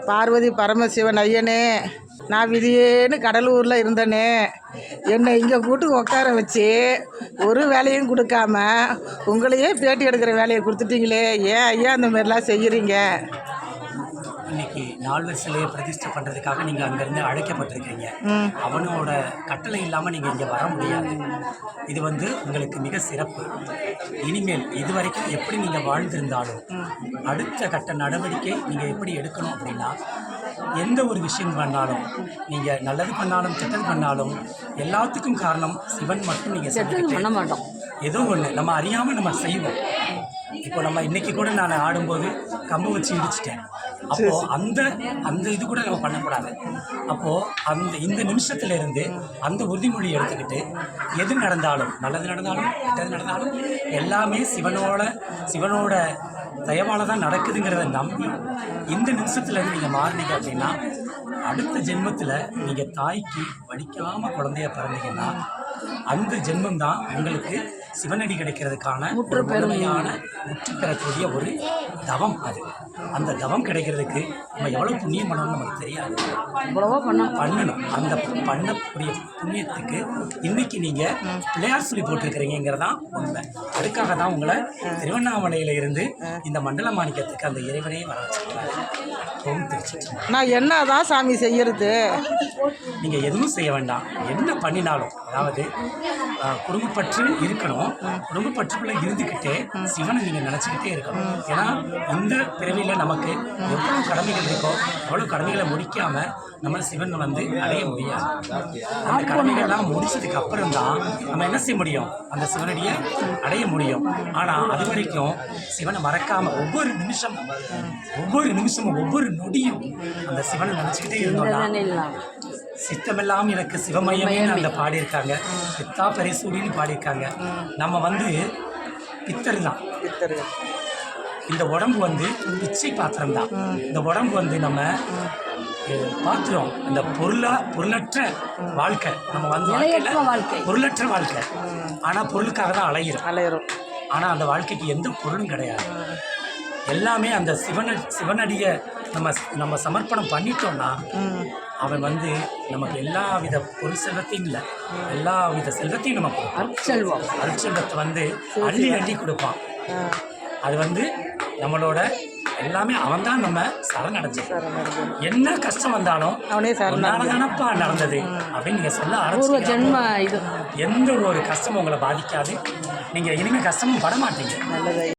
பார்வதி பரமசிவன் ஐயனே, நான் விதியேன்னு கடலூரில் இருந்தேனே, என்னை இங்கே கூட்டு உட்கார வச்சு ஒரு வேலையும் கொடுக்காம உங்களையே பேட்டி எடுக்கிற வேலையை கொடுத்துட்டீங்களே, ஏன் ஐயா அந்த மாதிரிலாம் செய்கிறீங்க? இன்னைக்கு நால்வர் சிலையை பிரதிஷ்டை பண்ணுறதுக்காக நீங்கள் அங்கேருந்து அழைக்கப்பட்டிருக்கீங்க. அவனோட கட்டளை இல்லாமல் நீங்கள் இங்கே வர முடியாது. இது உங்களுக்கு மிக சிறப்பு. இனிமேல் இதுவரைக்கும் எப்படி நீங்கள் வாழ்ந்திருந்தாலும் அடுத்த கட்ட நடவடிக்கை நீங்கள் எப்படி எடுக்கணும் அப்படின்னா, எந்த ஒரு விஷயம் பண்ணாலும், நீங்கள் நல்லது பண்ணாலும் கெட்டது பண்ணாலும் எல்லாத்துக்கும் காரணம் சிவன் மட்டும். நீங்கள் பண்ண மாட்டோம், ஏதோ ஒன்று நம்ம அறியாமல் நம்ம செய்வோம். இப்போ நம்ம இன்றைக்கி கூட நான் ஆடும்போது கம்பு வச்சு இடிச்சிட்டேன். அப்போது அந்த இது கூட நம்ம பண்ணக்கூடாது. அப்போது இந்த நிமிஷத்துலேருந்து அந்த உறுதிமொழி எடுத்துக்கிட்டு எது நடந்தாலும், நல்லது நடந்தாலும் கெட்டது நடந்தாலும் எல்லாமே சிவனோட தயவால் தான் நடக்குதுங்கிறத நம்பி இந்த நிமிஷத்துலேருந்து நீங்கள் மாறினீங்க அப்படின்னா, அடுத்த ஜென்மத்தில் நீங்கள் தாய்க்கு வலிக்காமல் குழந்தைய பிறந்தீங்கன்னா அந்த ஜென்மம் தான் உங்களுக்கு சிவனடி கிடைக்கிறதுக்கான முழுமையான முற்று பெறக்கூடிய ஒரு தவம். அந்த தவம் கிடைக்கிறதுக்கு நம்ம எவ்வளோ புண்ணியம் பண்ணணும்னு நமக்கு தெரியாது, எவ்வளவோ பண்ணணும். அந்த பண்ணக்கூடிய புண்ணியத்துக்கு இன்னைக்கு நீங்கள் பிள்ளையார் சொல்லி போட்டிருக்கிறீங்கிறதான் உண்மை. அதுக்காக தான் உங்களை திருவண்ணாமலையில் இருந்து இந்த மண்டல மாணிக்கத்துக்கு அந்த இறைவனே வர வச்சிருக்காங்க. நான் என்ன தான் சாமி செய்யறது? நீங்கள் எதுவும் செய்ய வேண்டாம். என்ன பண்ணினாலும், அதாவது குடும்பப்பற்று இருக்கணும். குடும்பப்பற்றுக்குள்ளே இருந்துக்கிட்டே சிவனை நீங்கள் நினச்சிக்கிட்டே இருக்கணும். ஏன்னா இந்த பிறவியில் நமக்கு எவ்வளோ கடமைகள் இருக்கோ அவ்வளோ கடமைகளை முடிக்காமல் நம்ம சிவன் அடைய முடியாது. அந்த கடமைகள்லாம் முடிச்சதுக்கு அப்புறம் தான் நம்ம என்ன செய்ய முடியும், அந்த சிவனடியை அடைய முடியும். ஆனால் அது வரைக்கும் சிவனை மறக்காமல் ஒவ்வொரு நிமிஷமும் ஒவ்வொரு நொடியும் அந்த சிவனை நினச்சிக்கிட்டே இருந்தோம்னா, சித்தமெல்லாம் எனக்கு சிவமயமே அந்த பாடியிருக்காங்க, பித்தா பரிசூடின்னு பாடியிருக்காங்க. நம்ம பித்தர் தான். இந்த உடம்பு பிச்சை பாத்திரம் தான். இந்த உடம்பு நம்ம பாத்திரம், அந்த பொருளற்ற வாழ்க்கை. நம்ம பொருளற்ற வாழ்க்கை. ஆனால் பொருளுக்காக தான் அலையிறோம். ஆனால் அந்த வாழ்க்கைக்கு எந்த பொருளும் கிடையாது. எல்லாமே அந்த சிவனடியை நம்ம சமர்ப்பணம் பண்ணிட்டோம்னா, அவன் நமக்கு எல்லா வித பொருள் செல்வத்தையும் இல்லை, எல்லா வித செல்வத்தையும் நம்ம கொடுப்பான். அருட்செல்வத்தை அள்ளி கொடுப்பான். அது நம்மளோட எல்லாமே அவன் தான் நம்ம சரணடைஞ்சு. என்ன கஷ்டம் வந்தாலும் தானப்பா நடந்தது அப்படின்னு நீங்கள் சொல்ல ஆரம்பிச்சு, எந்த ஒரு கஷ்டமும் உங்களை பாதிக்காது. நீங்கள் இனிமேல் கஷ்டமும் பட மாட்டீங்க.